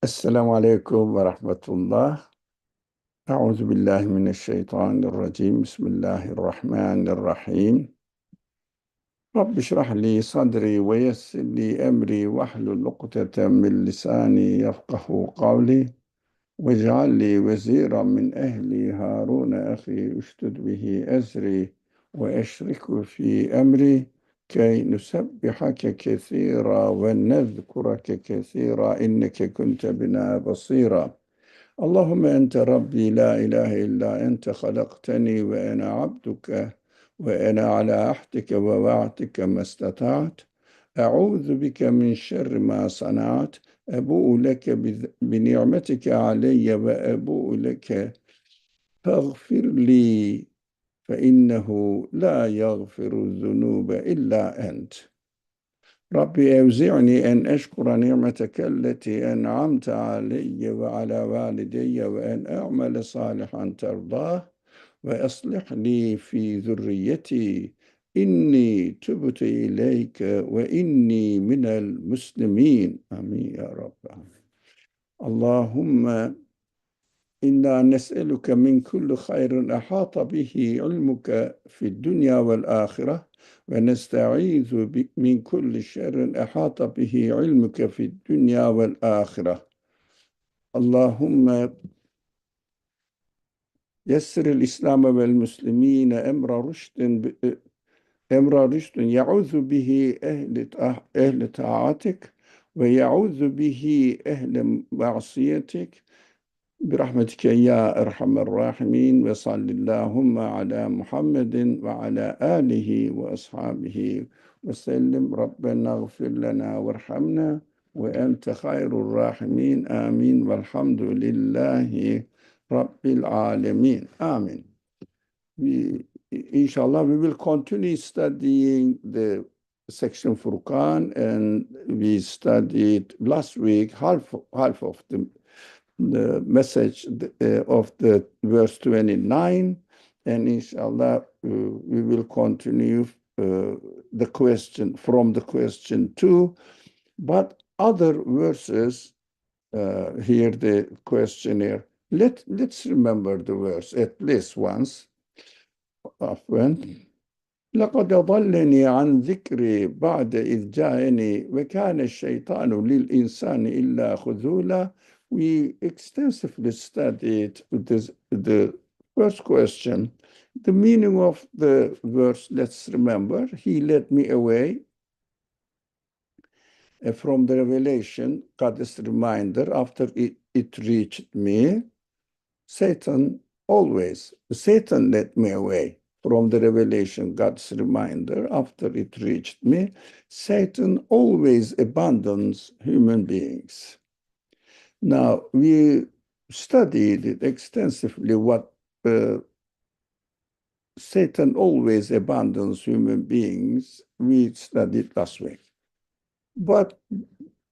Esselamu Aleyküm ve Rahmetullah. Euzu billahi mineşşeytanirracim. Bismillahirrahmanirrahim. Rabbi şrah li sadri ve yessir li emri vahlul ukdeten min lisani yefkahu kavli vec'al li veziran min ehli Harun ahi üştüd bihi ezri ve eşriku fi emri key nusebbihake kesira ve nezkurake kesira inneke kunte bina basira. اللهم أنت ربي لا إله إلا أنت خلقتني وأنا عبدك وأنا على عهدك ووعدك ما استطعت أعوذ بك من شر ما صنعت أبوء لك بنعمتك علي وأبوء لك فاغفر لي فإنه لا يغفر الذنوب إلا أنت ربي أوزعني أن أشكر نعمتك التي أنعمت علي وعلى والدي وأن أعمل صالحا ترضاه وأصلح لي في ذريتي إني تبت إليك وإني من المسلمين آمين يا رب اللهم إنا نسألك من كل خير أحاط به علمك في الدنيا والآخرة ونستعيذ من كل شر أحاط به علمك في الدنيا والآخرة اللهم يسر الإسلام والمسلمين أمر رشد يعوذ به أهل طاعتك ويعوذ به أهل معصيتك برحمتك يا أرحم الراحمين وصل اللهم على محمد وعلى آله وأصحابه وسلم ربنا اغفر لنا وارحمنا وأنت خير الراحمين آمين والحمد لله رب العالمين آمين. Inshallah, we will continue studying the section Furqan, and we studied last week half of the message of the verse 29, and inshallah we will continue the question from the question 2, but other verses here the questionnaire. Let's remember the verse at least once. عفوا لقد ضلني عن ذكري بعد إذ جاءني وكان الشيطان للإنسان إلا خذولا. We extensively studied the first question. The meaning of the verse, let's remember, he led me away from the revelation, God's reminder, after it reached me. Satan led me away from the revelation, God's reminder, after it reached me. Satan always abandons human beings. Now, we studied it extensively, what Satan always abandons human beings. We studied last week. But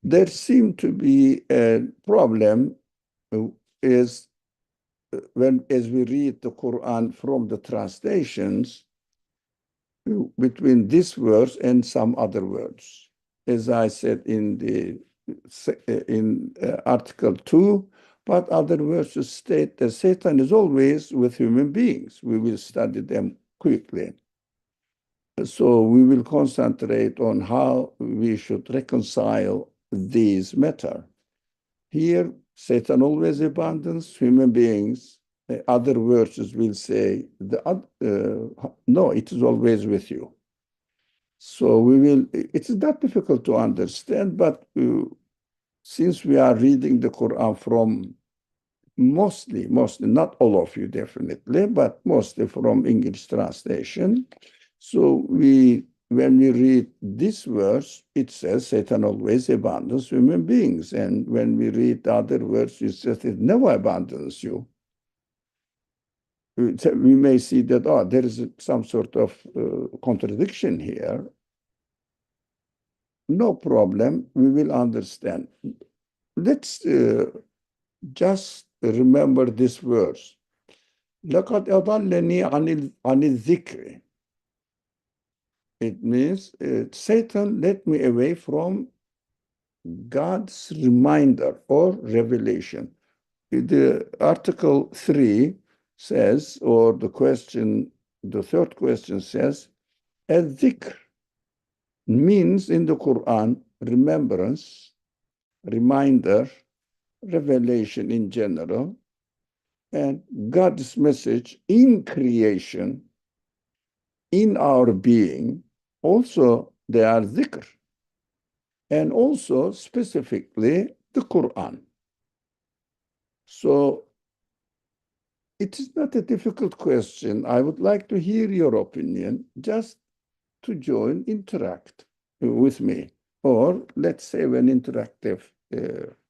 there seemed to be a problem as we read the Quran from the translations between this verse and some other words. As I said in Article 2, but other verses state that Satan is always with human beings. We will study them quickly. So we will concentrate on how we should reconcile these matters. Here, Satan always abandons human beings. Other verses will say, no, it is always with you. So it is not difficult to understand, but since we are reading the Quran from mostly, not all of you definitely, but mostly from English translation. So when we read this verse, it says Satan always abandons human beings. And when we read the other verse, it says it never abandons you. We may see that, there is some sort of contradiction here. No problem, we will understand. Let's just remember this verse. لَقَدْ أَضَلَّنِي عَنِ الذِّكْرِ. It means Satan led me away from God's reminder or revelation. The Article 3 says, or the third question says, al-dhikr means in the Quran remembrance, reminder, revelation in general, and God's message in creation, in our being. Also, they are dhikr, and also specifically the Quran. So it is not a difficult question. I would like to hear your opinion, just to join, interact with me, or let's have an interactive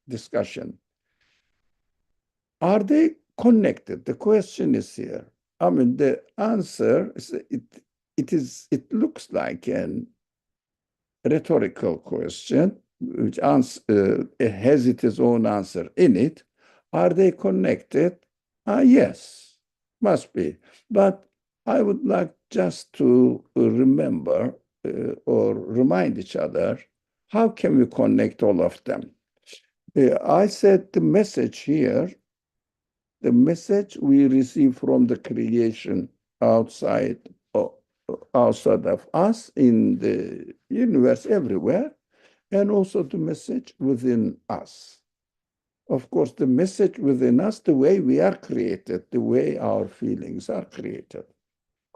discussion. Are they connected? The question is here. I mean, the answer is it looks like an rhetorical question, which has its own answer in it. Are they connected? Yes, must be. But I would like just to remember or remind each other, how can we connect all of them? I said the message here, the message we receive from the creation outside outside of us, in the universe, everywhere, and also the message within us. Of course, the message within us, the way we are created, the way our feelings are created.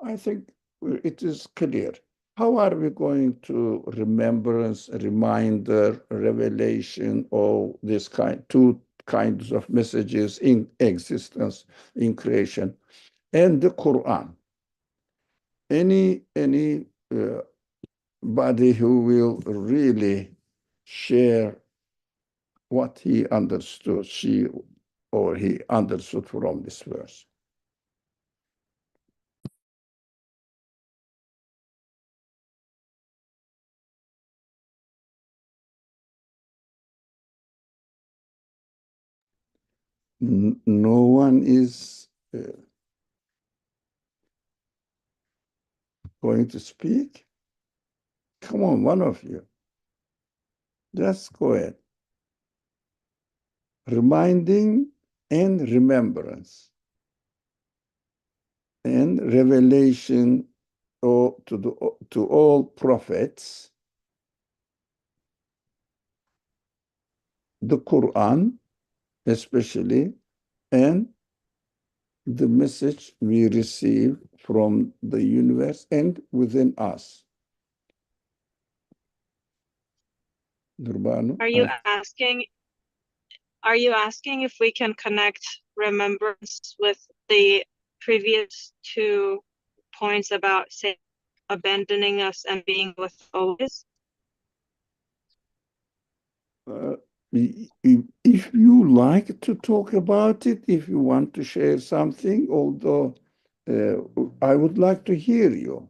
I think it is clear. How are we going to remembrance, reminder, revelation, all this two kinds of messages in existence, in creation, and the Quran? Any body who will really share what he understood, she or he understood from this verse. No one is going to speak? Come on, one of you. Just go ahead. Reminding and remembrance and revelation to all prophets, the Quran especially, and the message we receive from the universe and within us. Durbano, Are you asking if we can connect remembrance with the previous 2 points about, say, abandoning us and being with always? If you like to talk about it, if you want to share something, although I would like to hear you.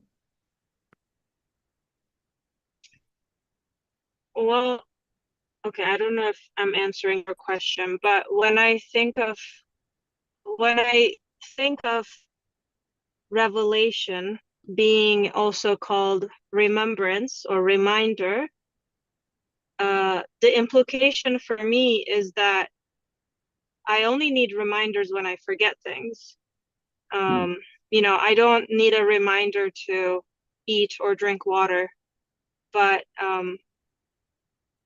Well, okay, I don't know if I'm answering your question, but when I think of revelation being also called remembrance or reminder, the implication for me is that I only need reminders when I forget things. I don't need a reminder to eat or drink water, but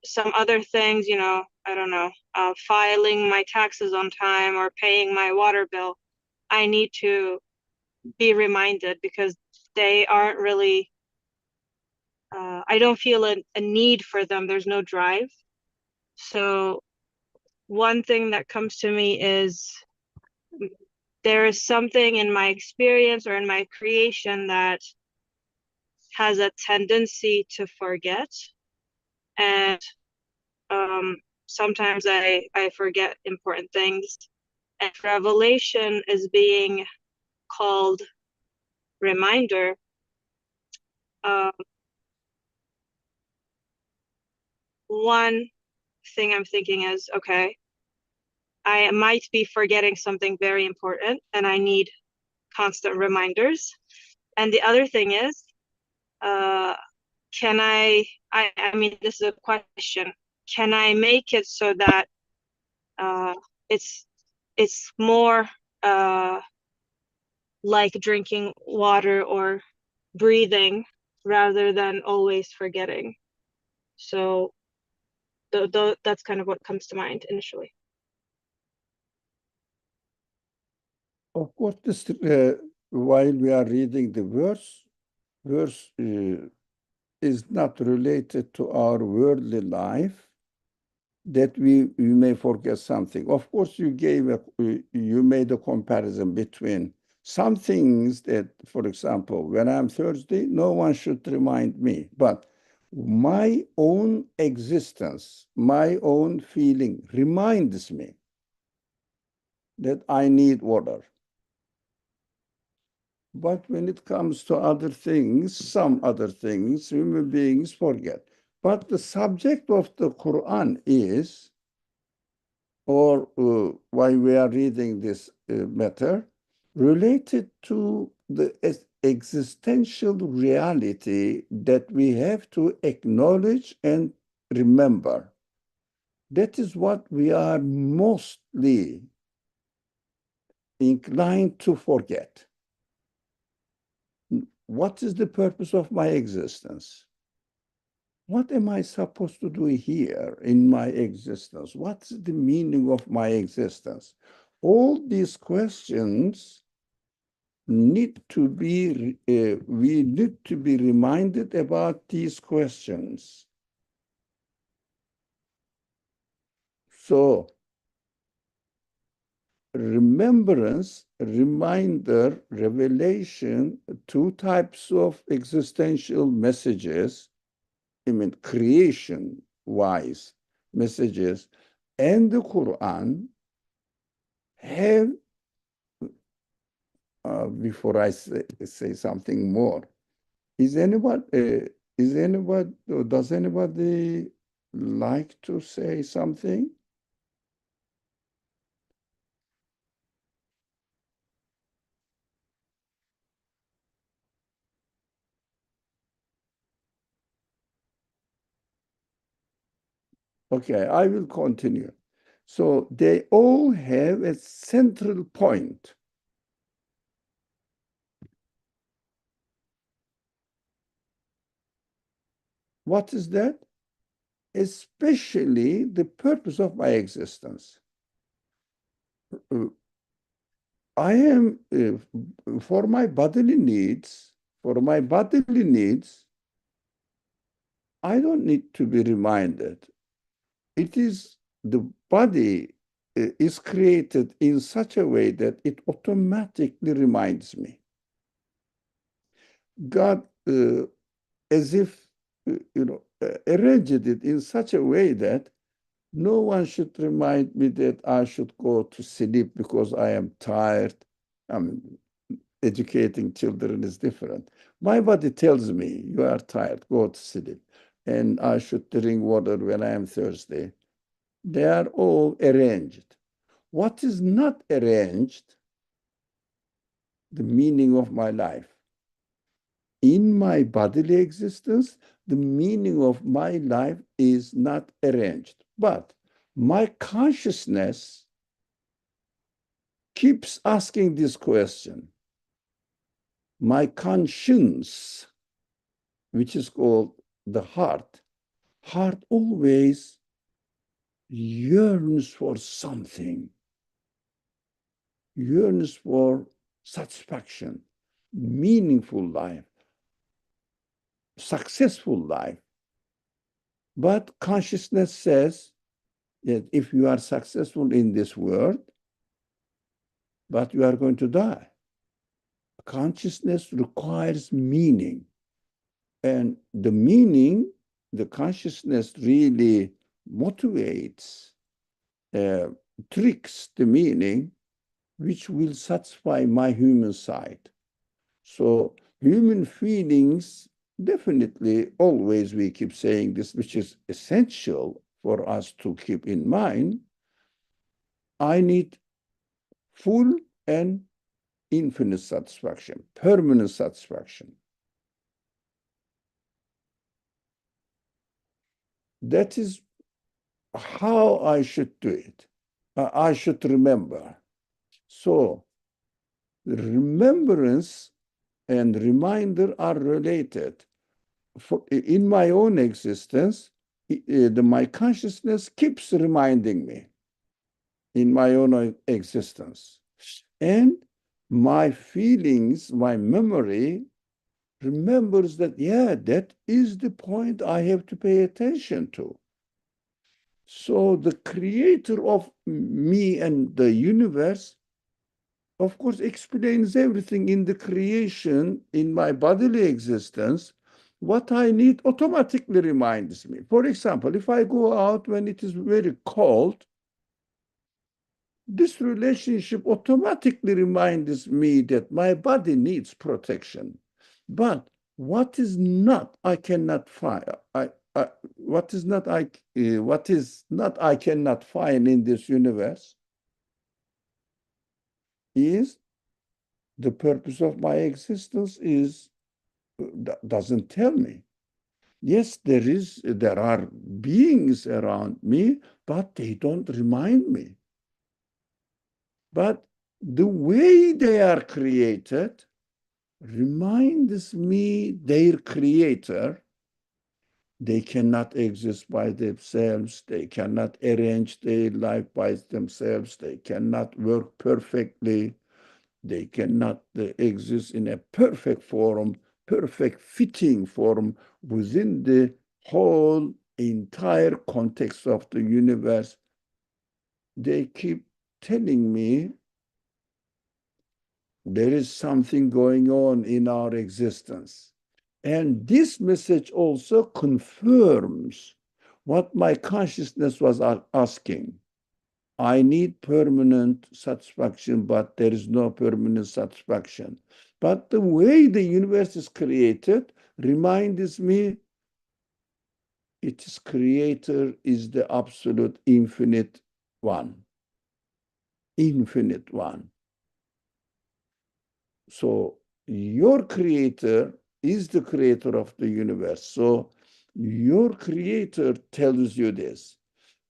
some other things, I don't know, filing my taxes on time or paying my water bill, I need to be reminded because they aren't really, I don't feel a need for them. There's no drive. So one thing that comes to me is there is something in my experience or in my creation that has a tendency to forget. And sometimes I forget important things. And revelation is being called reminder. One thing I'm thinking is, okay, I might be forgetting something very important and I need constant reminders. And the other thing is, can I mean, this is a question. can I make it so that uh, it's more like drinking water or breathing rather than always forgetting. So that's kind of what comes to mind initially. Of course, this while we are reading the verse is not related to our worldly life, that we may forget something. Of course, you made a comparison between some things that, for example, when I'm thirsty, no one should remind me, but my own existence, my own feeling reminds me that I need water. But when it comes to other things, some other things, human beings forget. But the subject of the Quran is, or why we are reading this matter, related to the existential reality that we have to acknowledge and remember. That is what we are mostly inclined to forget. What is the purpose of my existence? What am I supposed to do here in my existence? What's the meaning of my existence? All these questions need to be, we need to be reminded about these questions. So, remembrance, reminder, revelation, two types of existential messages, I mean, creation-wise messages, and the Quran have, before I say something more, is anybody, does anybody like to say something? Okay, I will continue. So they all have a central point. What is that? Especially the purpose of my existence. I am, for my bodily needs, I don't need to be reminded. It is the body is created in such a way that it automatically reminds me. God, as if, arranged it in such a way that no one should remind me that I should go to sleep because I am tired. I mean, educating children is different. My body tells me, you are tired, go to sleep. And I should drink water when I am thirsty. They are all arranged. What is not arranged? The meaning of my life. In my bodily existence, the meaning of my life is not arranged. But my consciousness keeps asking this question. My conscience, which is called the heart always yearns for something, yearns for satisfaction, meaningful life, successful life. But consciousness says that if you are successful in this world, but you are going to die. Consciousness requires meaning. And the meaning, the consciousness really motivates, tricks the meaning, which will satisfy my human side. So human feelings, definitely, always we keep saying this, which is essential for us to keep in mind. I need full and infinite satisfaction, permanent satisfaction. That is how I should do it. I should remember. So remembrance and reminder are related. In my own existence, my consciousness keeps reminding me in my own existence. And my feelings, my memory remembers that, yeah, that is the point I have to pay attention to. So the creator of me and the universe, of course, explains everything in the creation, in my bodily existence. What I need automatically reminds me. For example, if I go out when it is very cold, this relationship automatically reminds me that my body needs protection. But what is not, I cannot find. What is not, I cannot find in this universe is the purpose of my existence is doesn't tell me. Yes, there are beings around me, but they don't remind me. But the way they are created reminds me their creator. They cannot exist by themselves. They cannot arrange their life by themselves. They cannot work perfectly. They cannot exist in a perfect form, perfect fitting form within the whole entire context of the universe. They keep telling me there is something going on in our existence. And this message also confirms what my consciousness was asking. I need permanent satisfaction, but there is no permanent satisfaction. But the way the universe is created reminds me its creator is the absolute infinite one. Infinite one. So your creator is the creator of the universe. So your creator tells you this.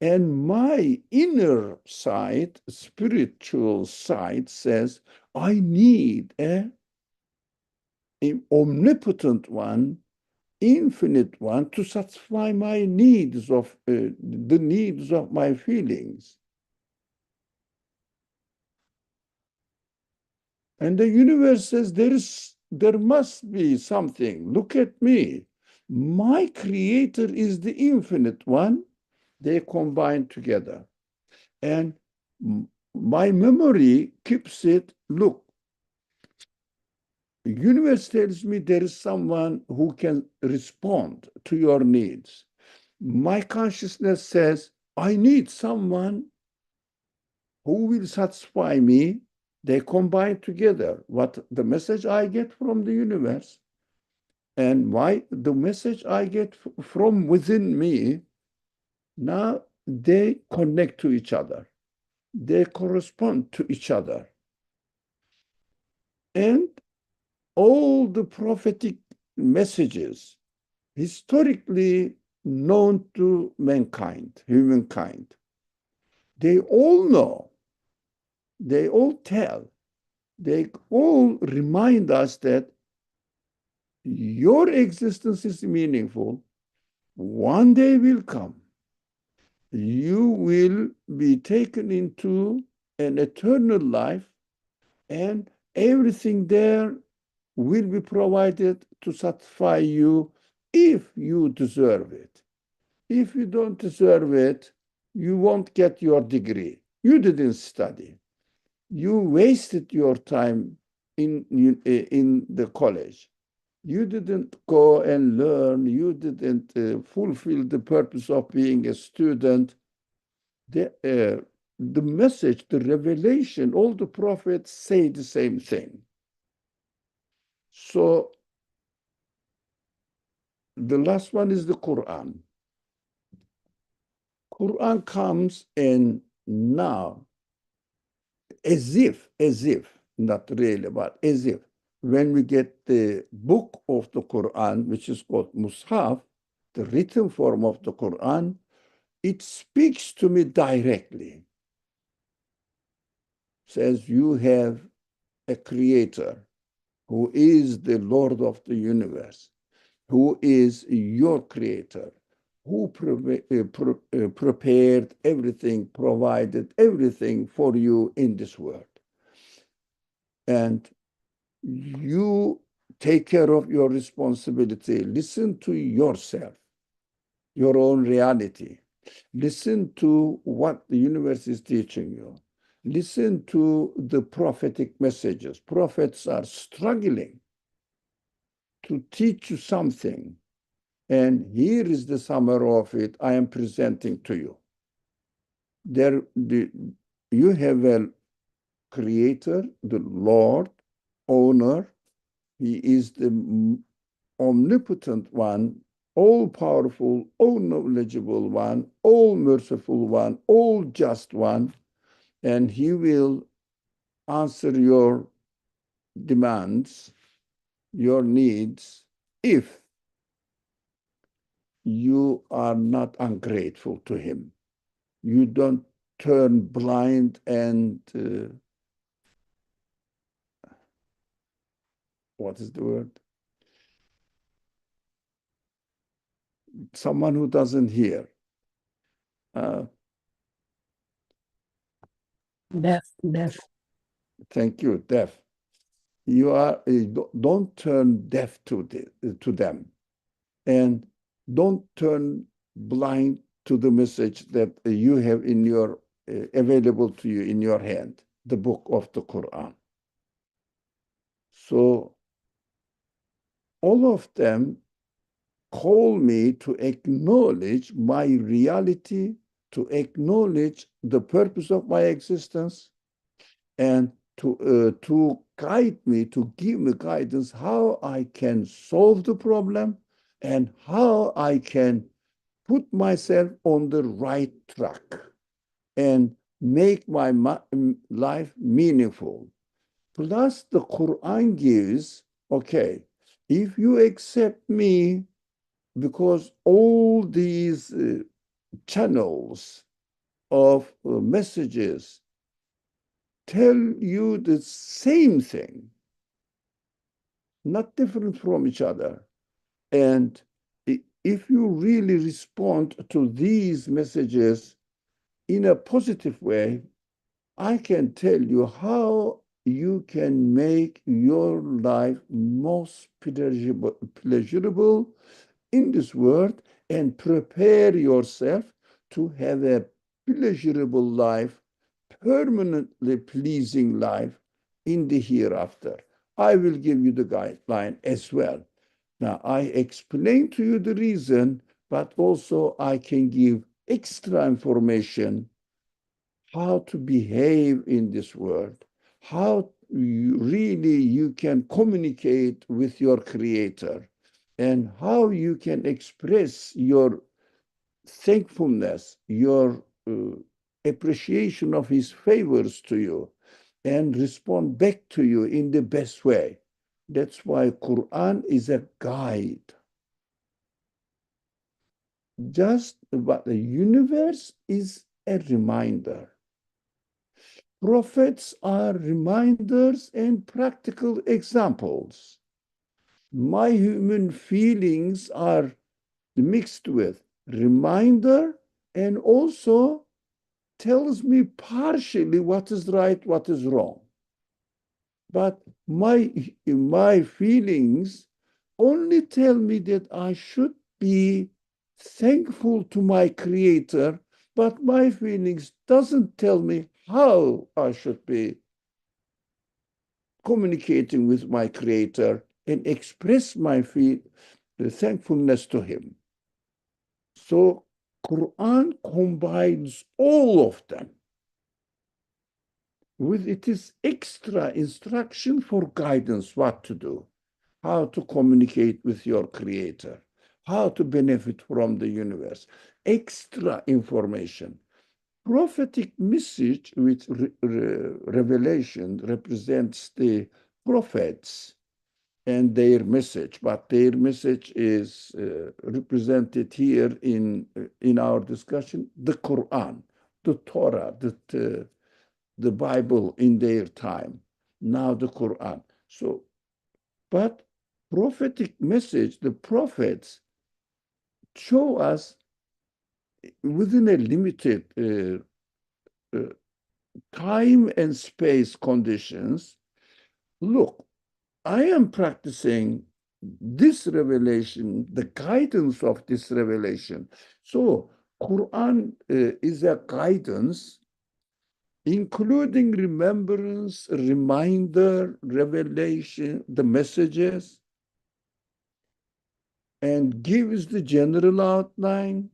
And my inner side, spiritual side says, I need an omnipotent one, infinite one to satisfy my needs of the needs of my feelings. And the universe says there must be something. Look at me. My creator is the infinite one. They combine together. And my memory keeps it. Look, the universe tells me there is someone who can respond to your needs. My consciousness says, I need someone who will satisfy me. They combine together. What the message I get from the universe and the message I get from within me, now they connect to each other. They correspond to each other. And all the prophetic messages historically known to mankind, humankind, they all know, they all tell, they all remind us that your existence is meaningful. One day will come. You will be taken into an eternal life, and everything there will be provided to satisfy you if you deserve it. If you don't deserve it, you won't get your degree. You didn't study. You wasted your time in the college. You didn't go and learn. You didn't fulfill the purpose of being a student. The message, the revelation, all the prophets say the same thing. So the last one is the Quran. Quran comes and now, as if, not really, but as if, when we get the book of the Quran, which is called Mus'haf, the written form of the Quran, it speaks to me directly. Says you have a creator who is the Lord of the universe, who is your creator, who prepared everything, provided everything for you in this world. And you take care of your responsibility. Listen to yourself, your own reality. Listen to what the universe is teaching you. Listen to the prophetic messages. Prophets are struggling to teach you something. And here is the summary of it I am presenting to you. You have a creator, the Lord, owner. He is the omnipotent one, all-powerful, all-knowledgeable one, all-merciful one, all-just one, and he will answer your demands, your needs, if you are not ungrateful to him. You don't turn blind and, what is the word? Someone who doesn't hear. Deaf. Thank you, deaf. You are don't turn deaf to them, and don't turn blind to the message that you have in your available to you in your hand, the book of the Quran. So all of them call me to acknowledge my reality, to acknowledge the purpose of my existence, and to guide me, to give me guidance how I can solve the problem and how I can put myself on the right track and make my life meaningful. Plus, the Quran gives, okay, if you accept me, because all these channels of messages tell you the same thing, not different from each other. And if you really respond to these messages in a positive way, I can tell you how you can make your life most pleasurable in this world and prepare yourself to have a pleasurable life, permanently pleasing life in the hereafter. I will give you the guideline as well. Now, I explain to you the reason, but also I can give extra information how to behave in this world, how you can communicate with your creator, and how you can express your thankfulness, your appreciation of his favors to you, and respond back to you in the best way. That's why Quran is a guide. Just but the universe is a reminder. Prophets are reminders and practical examples. My human feelings are mixed with reminder and also tells me partially what is right, what is wrong. But my feelings only tell me that I should be thankful to my creator, but my feelings doesn't tell me how I should be communicating with my creator and express my thankfulness to him. So Quran combines all of them with its extra instruction for guidance, what to do, how to communicate with your creator, how to benefit from the universe, extra information. Prophetic message with revelation represents the prophets and their message, but their message is represented here in our discussion, the Quran, the Torah, the Bible in their time, now the Quran. So, but prophetic message, the prophets show us within a limited time and space conditions. Look, I am practicing this revelation, the guidance of this revelation. So Quran is a guidance, including remembrance, reminder, revelation, the messages, and gives the general outline,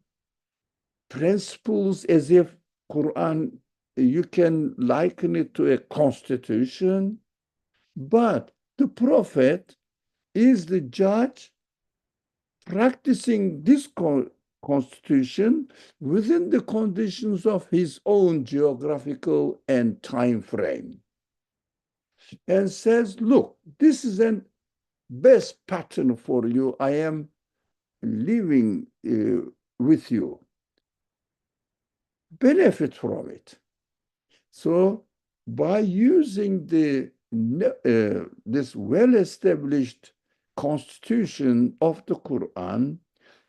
principles, as if Quran, you can liken it to a constitution, but the prophet is the judge practicing this constitution within the conditions of his own geographical and time frame, and says, look, this is an best pattern for you. I am living with you. Benefit from it. So by using this well-established constitution of the Quran,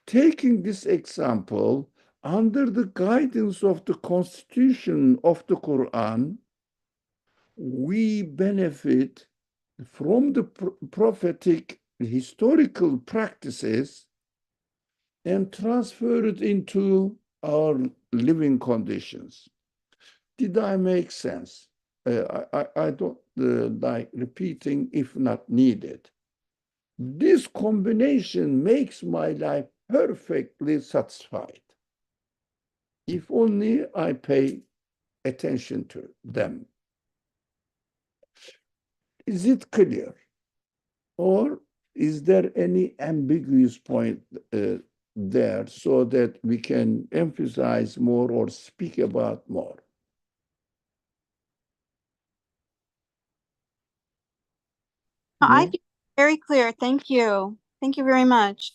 taking this example under the guidance of the constitution of the Quran, we benefit from the prophetic historical practices and transfer it into our living conditions. Did I make sense? I don't like repeating if not needed. This combination makes my life perfectly satisfied. If only I pay attention to them. Is it clear? Or is there any ambiguous point there so that we can emphasize more or speak about more? I No? think very clear. Thank you. Thank you very much.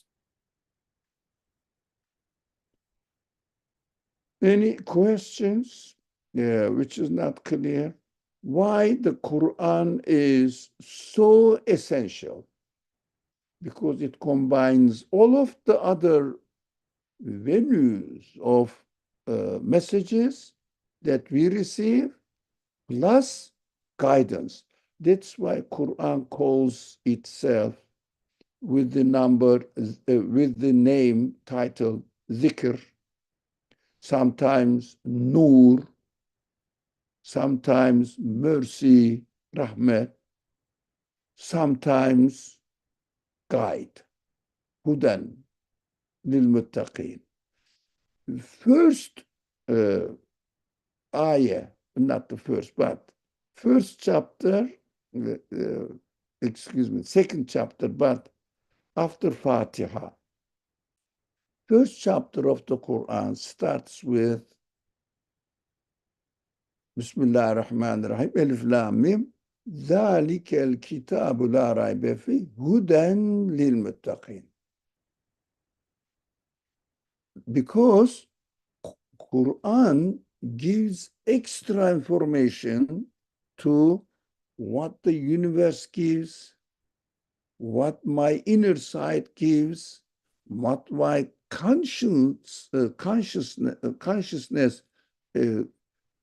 Any questions which is not clear? Why the Quran is so essential? Because it combines all of the other venues of messages that we receive, plus guidance. That's why Quran calls itself with the name title Zikr, sometimes Nur, sometimes mercy, rahmat, sometimes guide, hudan lil muttaqin. First ayah, not the first, but first chapter, second chapter, but after Fatiha. First chapter of the Quran starts with Bismillah ar-Rahman ar-Rahim, Alif Lam Mim, ذَلِكَ الْكِتَابُ لَا رَيْبَ فِيهِ هُدًى لِلْمُتَّقِينَ. Because Quran gives extra information to what the universe gives, what my inner sight gives, what my consciousness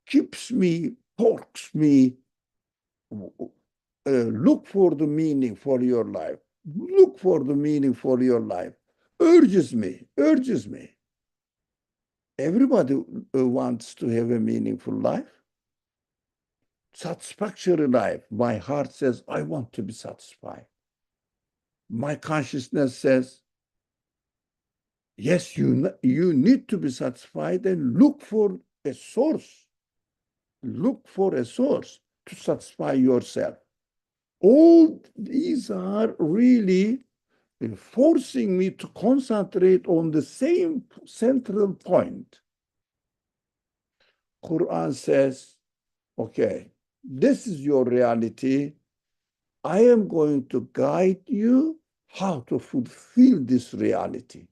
keeps me, porks me. Look for the meaning for your life. Look for the meaning for your life. Urges me. Everybody wants to have a meaningful life. Satisfactory life. My heart says, I want to be satisfied. My consciousness says, yes, you need to be satisfied, and look for a source. Look for a source to satisfy yourself. All these are really forcing me to concentrate on the same central point. Quran says, okay, this is your reality. I am going to guide you how to fulfill this reality.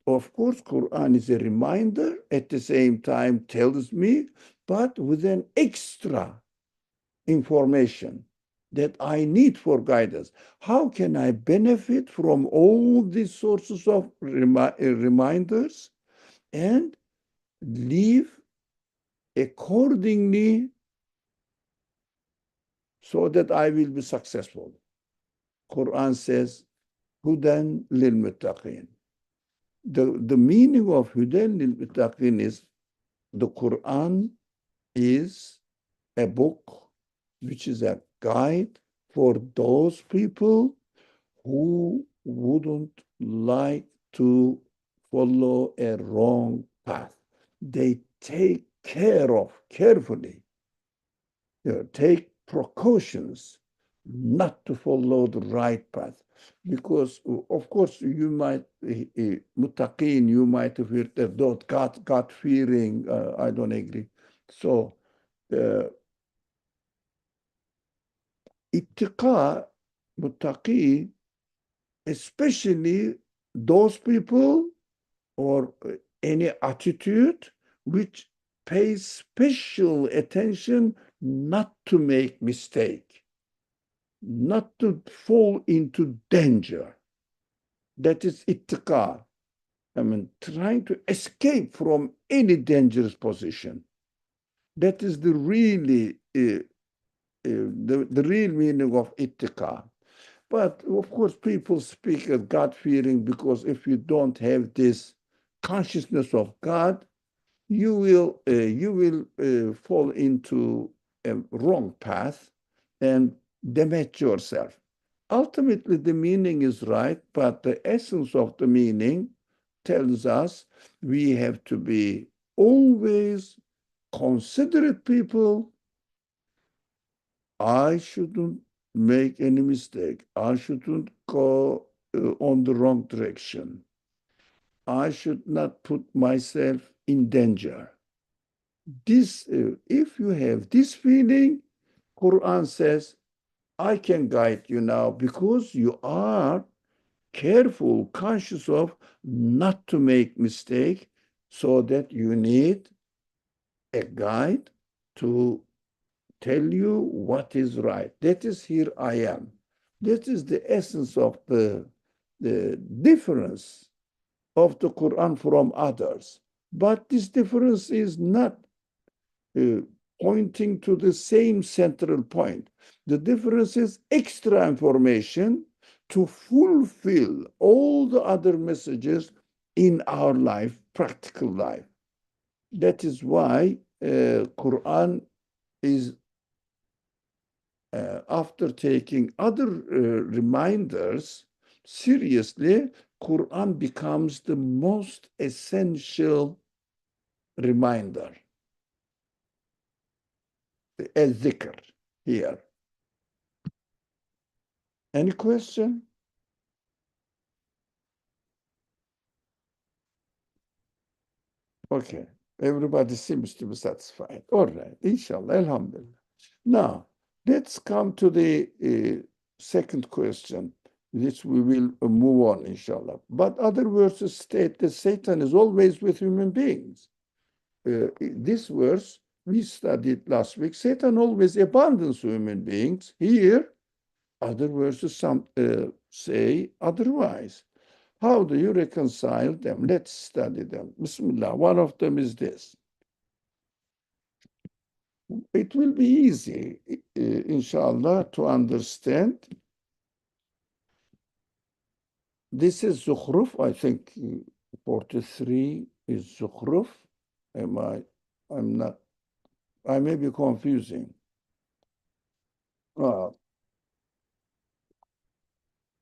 Of course, Quran is a reminder, at the same time tells me, but with an extra information that I need for guidance. How can I benefit from all these sources of reminders and live accordingly so that I will be successful? Quran says, Hudan lil muttaqin. The meaning of Hudan lil muttaqin is the Quran is a book which is a guide for those people who wouldn't like to follow a wrong path. They take care of carefully, take precautions not to follow the right path. Because, of course, you might, muttaqin, you might have heard that God fearing, I don't agree. So, ittiqa, muttaqi, especially those people or any attitude which pays special attention not to make mistake, not to fall into danger. That is ittiqa. I mean, trying to escape from any dangerous position. That is the really the real meaning of ittiqa. But of course, people speak of God-fearing because if you don't have this consciousness of God, you will fall into a wrong path and damage yourself. Ultimately, the meaning is right, but the essence of the meaning tells us we have to be always considerate people. I shouldn't make any mistake. I shouldn't go on the wrong direction. I should not put myself in danger. This, if you have this feeling, Quran says, I can guide you now because you are careful, conscious of not to make mistake, so that you need a guide to tell you what is right. That is here I am. That is the essence of the difference of the Quran from others. But this difference is not pointing to the same central point. The difference is extra information to fulfill all the other messages in our life, practical life. That is why Quran is after taking other reminders seriously, Quran becomes the most essential reminder, a dhikr here. Any question? Okay, everybody seems to be satisfied. All right, inshallah, alhamdulillah. Now, let's come to the second question, which we will move on, inshallah. But other verses state that Satan is always with human beings. This verse we studied last week. Satan always abandons human beings. Here, other verses say otherwise. How do you reconcile them? Let's study them. Bismillah. One of them is this. It will be easy, inshallah, to understand. This is Zukhruf. I think 43 is Zukhruf. I'm not, I may be confusing.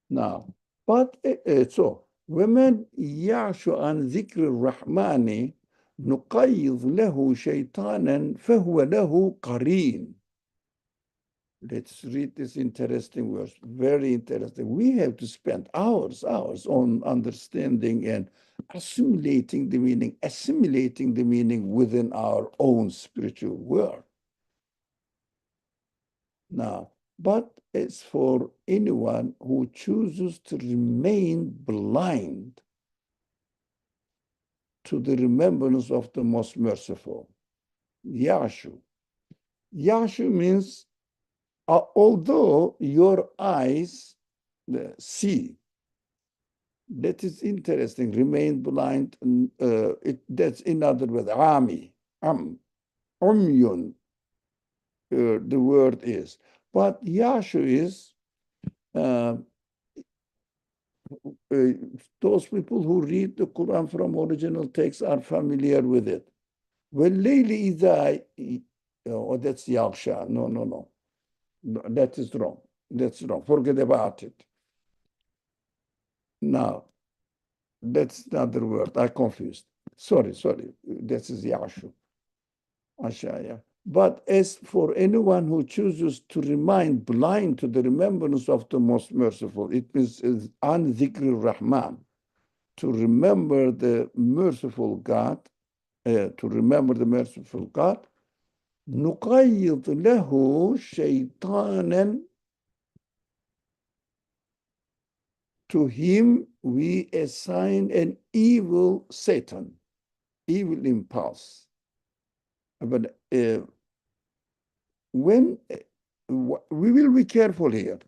Now, but so, وَمَنْ يَعْشُ عَنْ ذِكْرِ الرَّحْمَنِ نُقَيِّضْ لَهُ شَيْطَانًا فَهُوَ لَهُ قَرِينٌ. Let's read this interesting verse, very interesting. We have to spend hours on understanding and assimilating the meaning within our own spiritual world. Now, But as for anyone who chooses to remain blind to the remembrance of the most merciful, Yashu. Yashu means although your eyes see. That is interesting. Remain blind. That's in other words, ami, umyun. The word is, but Yashu is uh, those people who read the Quran from original text are familiar with it. وَاللَّيْلِ إِذَا oh, that's Yaksha. No. That is wrong. That's wrong. Forget about it. Now, that's another word. I confused. Sorry. That is Yashu. Ashaya. But as for anyone who chooses to remain blind to the remembrance of the most merciful, it means an dhikr rahman, to remember the merciful God, نقيض له شيطانا, to him we assign an evil Satan, evil impulse. But when we will be careful here.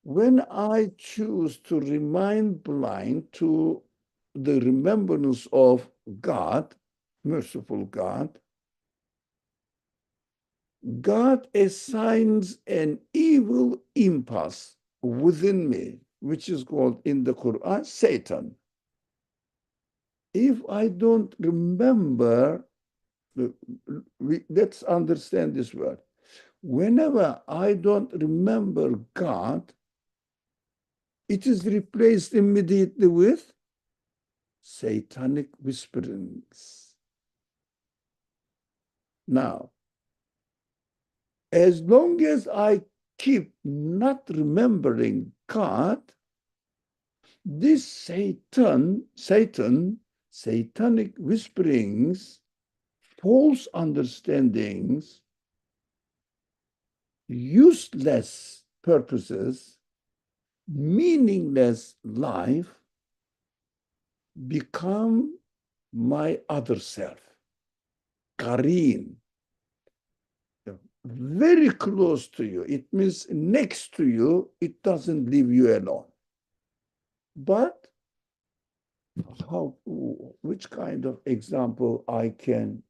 When I choose to remain blind to the remembrance of God, merciful God, God assigns an evil impulse within me, which is called in the Quran, Satan. If I don't remember, let's understand this word. Whenever I don't remember God, it is replaced immediately with satanic whisperings. Now, as long as I keep not remembering God, this satanic whisperings, false understandings, useless purposes, meaningless life become my other self, Karin, very close to you. It means next to you. It doesn't leave you alone. But which kind of example I can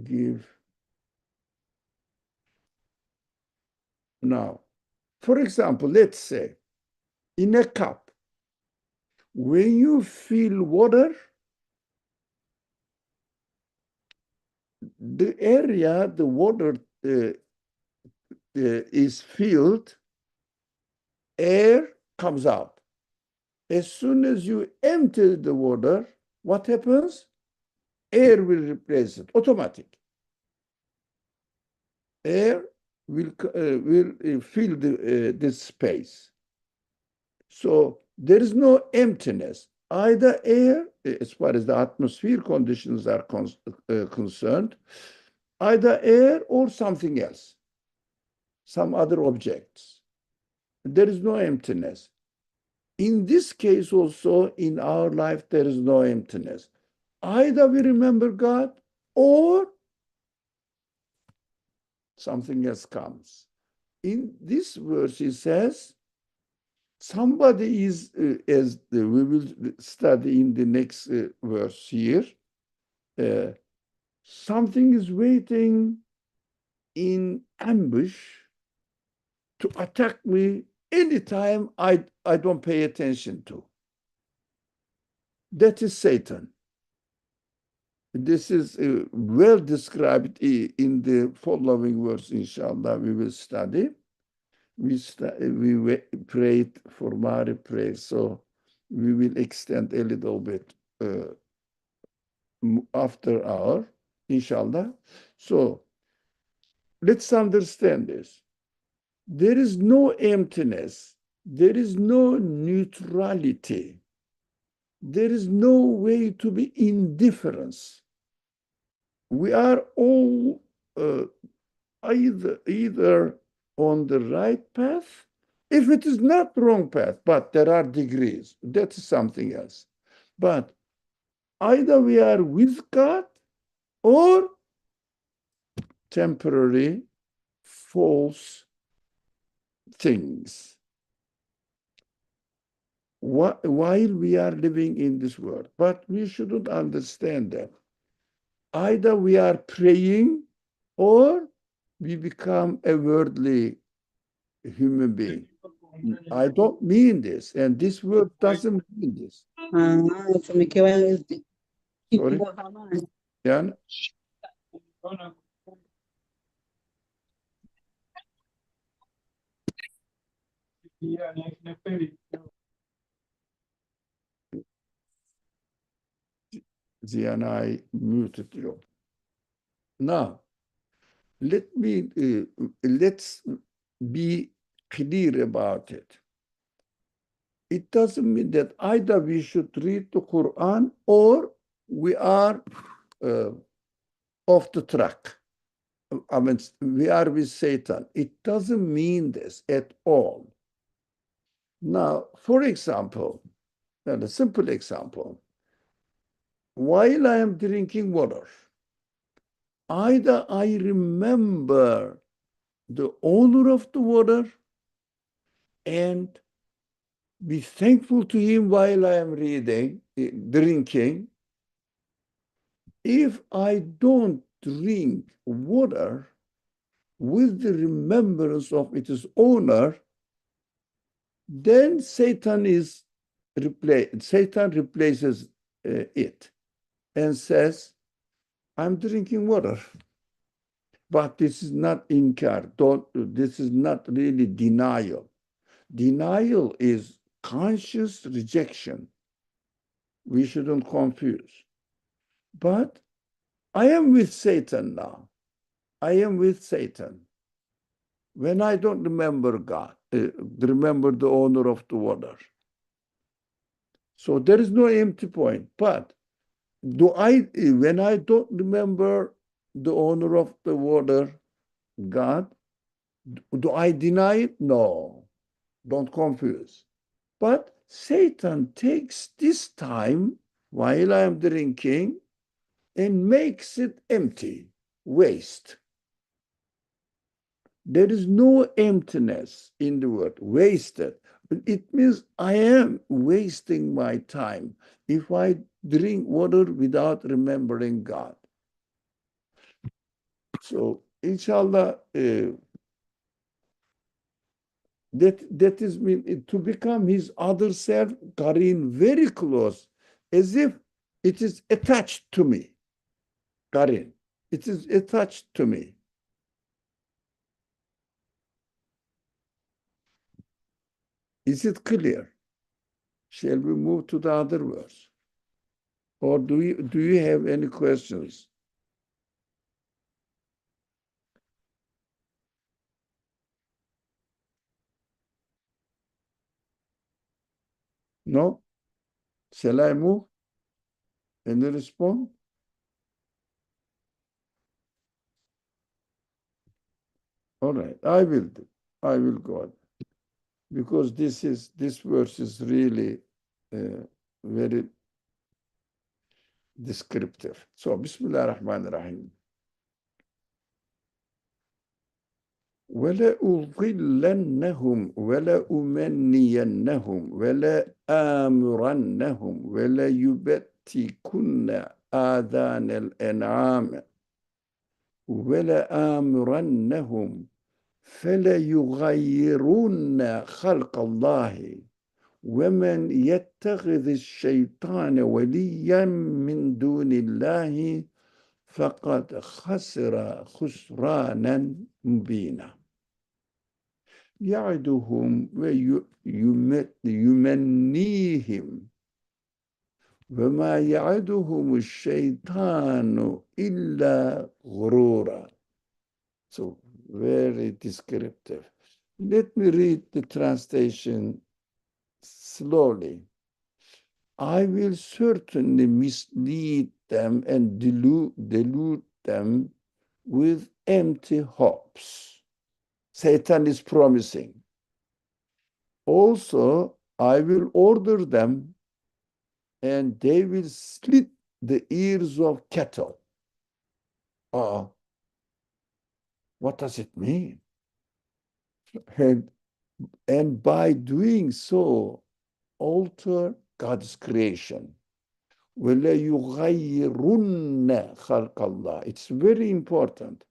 give now? For example, let's say in a cup, when you fill water, the area the water is filled, air comes out. As soon as you empty the water, what happens? Air will replace it, automatic. Air will fill this space. So there is no emptiness. Either air, as far as the atmosphere conditions are concerned, either air or something else, some other objects. There is no emptiness. In this case also, in our life, there is no emptiness. Either we remember God or something else comes. In this verse, it says, somebody is, as we will study in the next verse here, something is waiting in ambush to attack me anytime I don't pay attention to. That is Satan. This is well described in the following verse, inshallah, we will study. We prayed for Mari prayer, so we will extend a little bit after hour, inshallah. So let's understand this. There is no emptiness. There is no neutrality. There is no way to be indifference. we are all either on the right path, if it is not wrong path, but there are degrees, that is something else. But either we are with God or temporary false things while we are living in this world. But we shouldn't understand that. Either we are praying or we become a worldly human being. I don't mean this, and this word doesn't mean this. Sorry? Yani, Ziyan, I muted you. Now, let's be clear about it. It doesn't mean that either we should read the Quran or we are off the track. I mean, we are with Satan. It doesn't mean this at all. Now, for example, a simple example, while I am drinking water, either I remember the owner of the water and be thankful to him while I am drinking. If I don't drink water with the remembrance of its owner, then Satan replaces it and says, I'm drinking water. But this is not inkar. This is not really denial. Denial is conscious rejection. We shouldn't confuse. But I am with Satan now. I am with Satan. When I don't remember God, remember the owner of the water. So there is no empty point. But when I don't remember the owner of the water, God, do I deny it? No, don't confuse. But Satan takes this time while I am drinking and makes it empty, waste. There is no emptiness in the word, wasted. It means I am wasting my time if I drink water without remembering God. So, inshallah, that is mean to become his other self, Karin, very close, as if it is attached to me. Karin, it is attached to me. Is it clear? Shall we move to the other verse? Or do you have any questions? No? Shall I move? Any response? All right, I will do. I will go on. Because this verse is really very descriptive. So, Bismillah ar-Rahman ar-Rahim. وَلَأُضِلَّنَّهُمْ وَلَأُمَنِّيَنَّهُمْ وَلَآمُرَنَّهُمْ وَلَيُبَتِّكُنَّ آذَانَ الْأَنْعَامِ وَلَآمُرَنَّهُمْ فَلَيُغَيِّرُنَّ خَلْقَ اللَّهِ وَمَنْ يَتَّخِذِ الشَّيْطَانَ وَلِيًّا مِنْ دُونِ اللَّهِ فَقَدْ خَسِرَ خُسْرَانًا مُبِينًا يعدهم ويمنيهم وما يعدهم الشيطان إلا غرورا. So very descriptive. Let me read the translation slowly. I will certainly mislead them and delude them with empty hopes. Satan is promising. Also, I will order them, and they will slit the ears of cattle. What does it mean? And by doing so, alter God's creation. وَلَيُغَيِّرُنَّ خَلْقَ اللَّهِ. It's very important.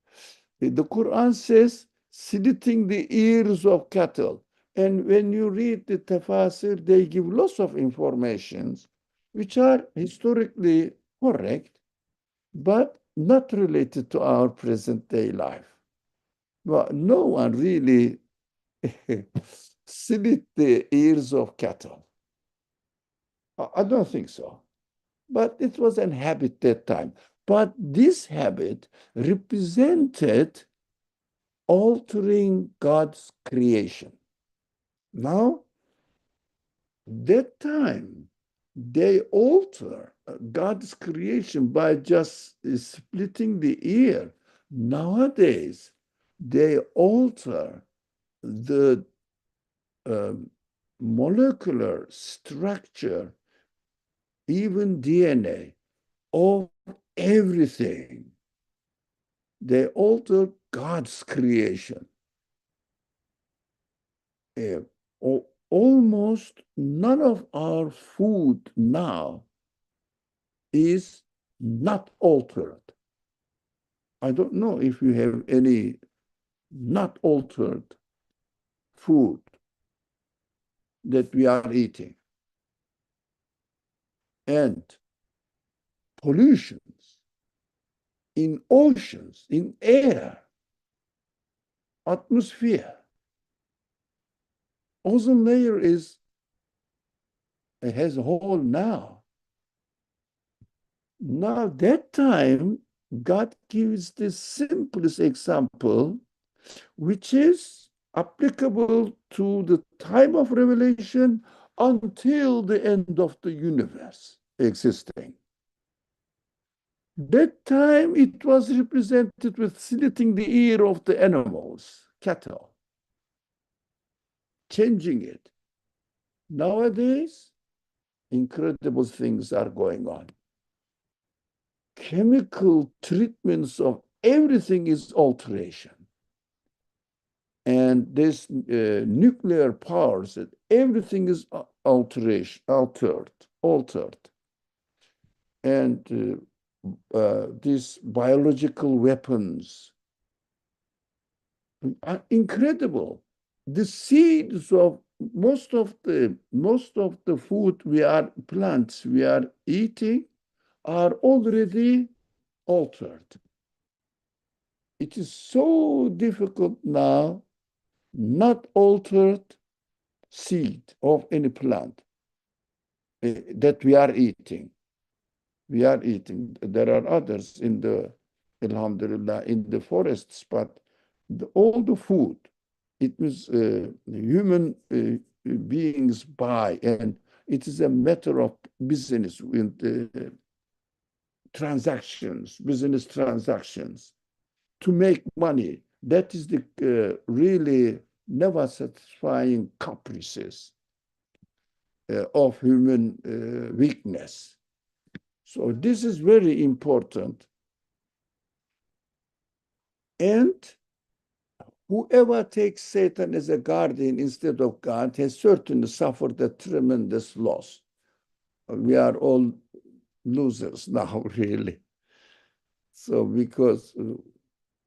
The Quran says, slitting the ears of cattle. And when you read the tafsir, they give lots of informations which are historically correct, but not related to our present day life. Well, no one really slit the ears of cattle. I don't think so. But it was a habit that time. But this habit represented altering God's creation. Now, that time, they alter God's creation by just splitting the ear. Nowadays, they alter the molecular structure, even DNA, of everything. They alter God's creation. Almost none of our food now is not altered. I don't know if you have any not altered food that we are eating. And pollutions in oceans, in air, atmosphere. Ozone layer has a hole now. Now that time, God gives the simplest example, which is applicable to the time of revelation until the end of the universe existing. That time it was represented with slitting the ear of the animals, cattle, changing it. Nowadays, incredible things are going on. Chemical treatments of everything is alteration. And this nuclear powers, that everything is altered. And these biological weapons are incredible. The seeds of most of the food plants we are eating are already altered. It is so difficult now, not altered seed of any plant that we are eating. We are eating. There are others in the, alhamdulillah, in the forests, but all the food, it was human beings buy, and it is a matter of business with business transactions to make money. That is the really never satisfying caprices of human weakness. So this is very important. And whoever takes Satan as a guardian instead of God has certainly suffered a tremendous loss. We are all losers now, really. So because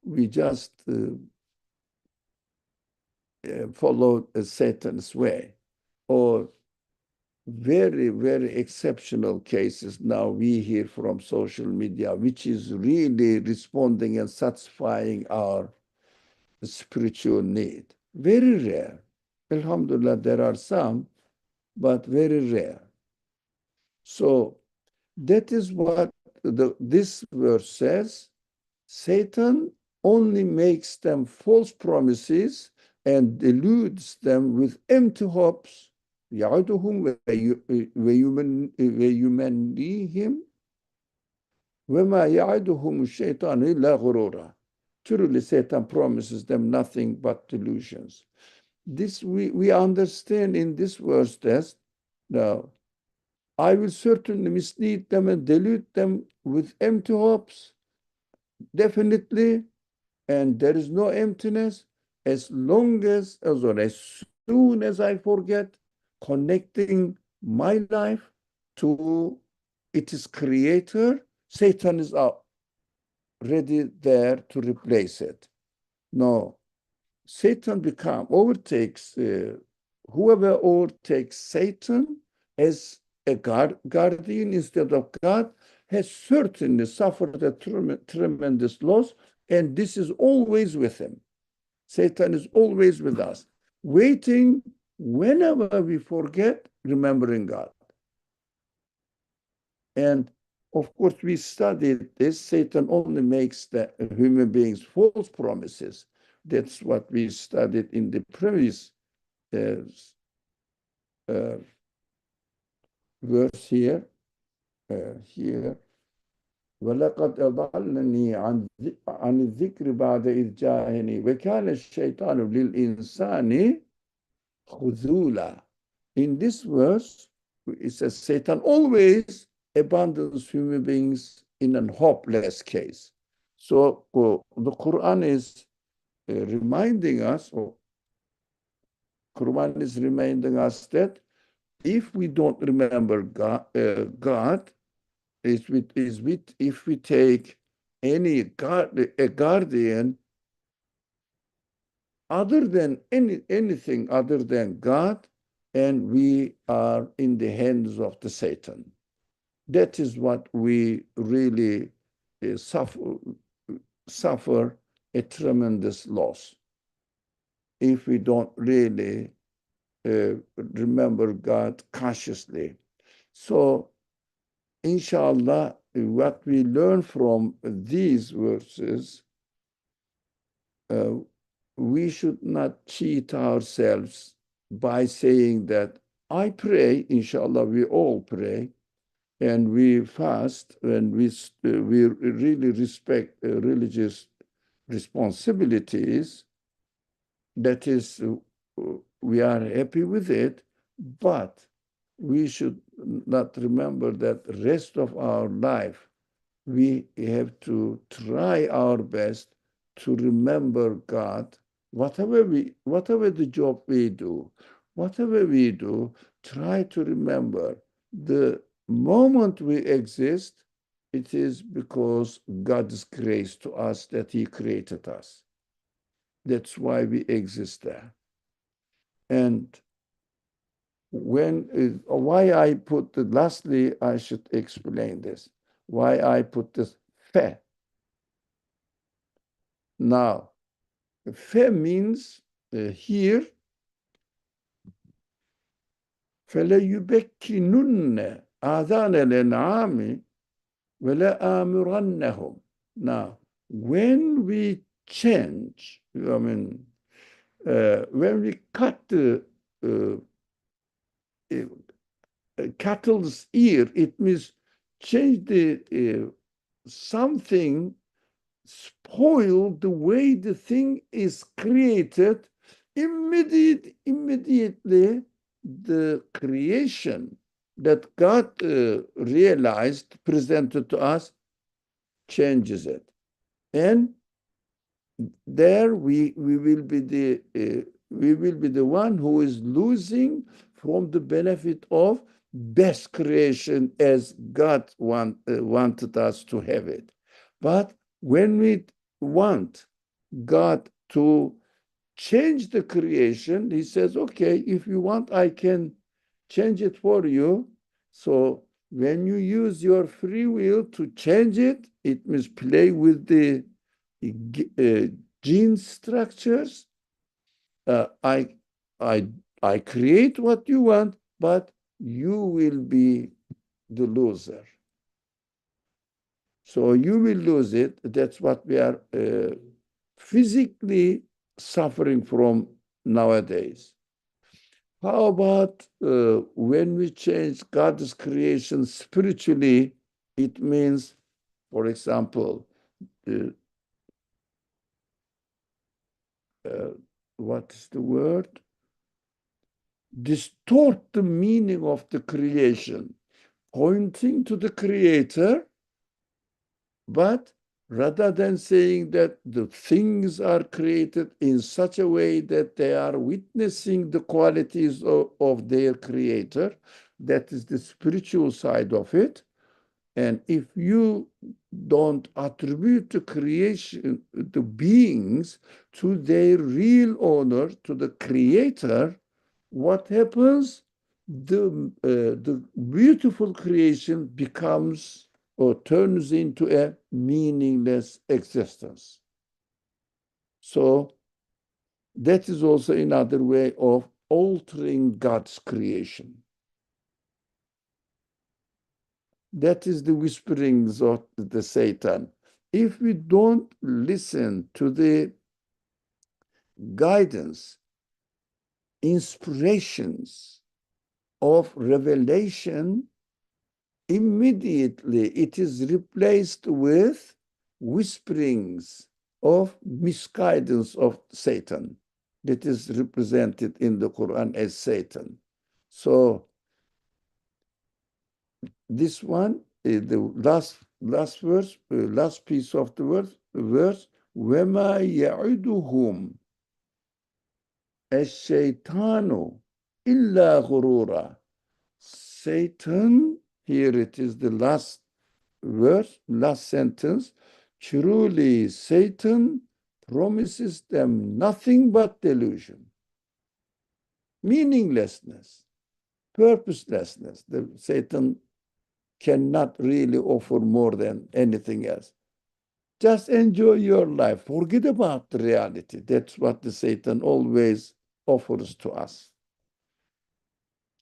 we just follow Satan's way, or very, very exceptional cases now we hear from social media, which is really responding and satisfying our spiritual need. Very rare. Alhamdulillah, there are some, but very rare. So that is what this verse says. Satan only makes them false promises and deludes them with empty hopes. يعدهم ويمنيهم وَمَا يَعِدُهُمُ الشَّيْطَانُ إِلَّا غُرُورًا. Truly, Satan promises them nothing but delusions. This we understand in this verse that now I will certainly mislead them and delude them with empty hopes. Definitely, and there is no emptiness as long as soon as I forget connecting my life to its creator, Satan is ready there to replace it. No, Satan overtakes, whoever overtakes Satan as a guardian instead of God has certainly suffered a tremendous loss, and this is always with him. Satan is always with us, waiting whenever we forget remembering God. And of course, we studied this. Satan only makes the human beings false promises. That's what we studied in the previous verse here. Here, وَلَقَدْ أَضَلَّنِي عَنِ الذِّكْرِ بَعْدَ إِذْ جَاءَنِي وَكَانَ الشَّيْطَانُ لِلْإِنسَانِ خُذُولًا. In this verse, it says Satan always abandons human beings in a hopeless case. So the Quran is reminding us, that if we don't remember God, if we take a guardian other than anything other than God, and we are in the hands of the Satan. That is what we really suffer a tremendous loss if we don't really remember God consciously. So, inshallah, what we learn from these verses, we should not cheat ourselves by saying that I pray, inshallah, we all pray, and we fast, and we really respect religious responsibilities. That is, we are happy with it, but we should not remember that the rest of our life, we have to try our best to remember God. Whatever the job we do, try to remember the moment we exist, it is because God's grace to us that He created us. That's why we exist there. And why I put lastly, I should explain this. Why I put this fe. Now, fe means here, فَلَيُبَكِّنُنَّ آذَانَ الْأَنْعَامِ وَلَآمُرَنَّهُمْ. Now, when we change, when we cut the cattle's ear, it means change the something, spoil the way the thing is created. Immediately the creation that God realized, presented to us, changes it, and there we will be the one who is losing from the benefit of best creation as God wanted us to have it. But when we want God to change the creation, He says, okay, if you want, I can change it for you. So when you use your free will to change it, it means play with the gene structures. I create what you want, but you will be the loser. So you will lose it. That's what we are physically suffering from nowadays. How about when we change God's creation spiritually? It means for example, what is the word? Distort the meaning of the creation, pointing to the creator, but rather than saying that the things are created in such a way that they are witnessing the qualities of their creator, that is the spiritual side of it. And if you don't attribute the creation, the beings, to their real owner, to the creator, what happens? The beautiful creation becomes or turns into a meaningless existence. So that is also another way of altering God's creation. That is the whisperings of the Satan. If we don't listen to the guidance, inspirations of revelation, immediately it is replaced with whisperings of misguidance of Satan that is represented in the Quran as Satan. So this one is the last verse, last piece of the verse, وَمَا يَعِدُهُمْ الشَّيْطَانُ إِلَّا غُرُورًا. Satan, here it is the last verse, last sentence, truly Satan promises them nothing but delusion, meaninglessness, purposelessness. Satan cannot really offer more than anything else. Just enjoy your life. Forget about the reality. That's what the Satan always offers to us.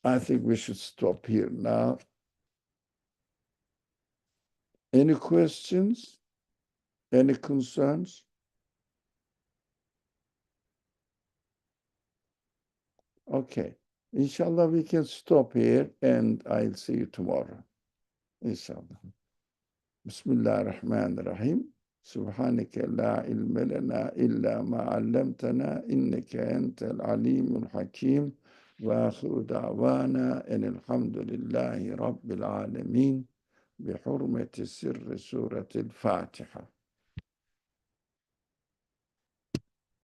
I think we should stop here now. Any questions? Any concerns? Okay. Inshallah, we can stop here and I'll see you tomorrow. Inshallah. Bismillah ar-Rahman ar-Rahim. سبحانك لا علم لنا إلا ما علمتنا إنك أنت العليم الحكيم وآخر دعوانا أن الحمد لله رب العالمين بحرمة سر سورة الفاتحة.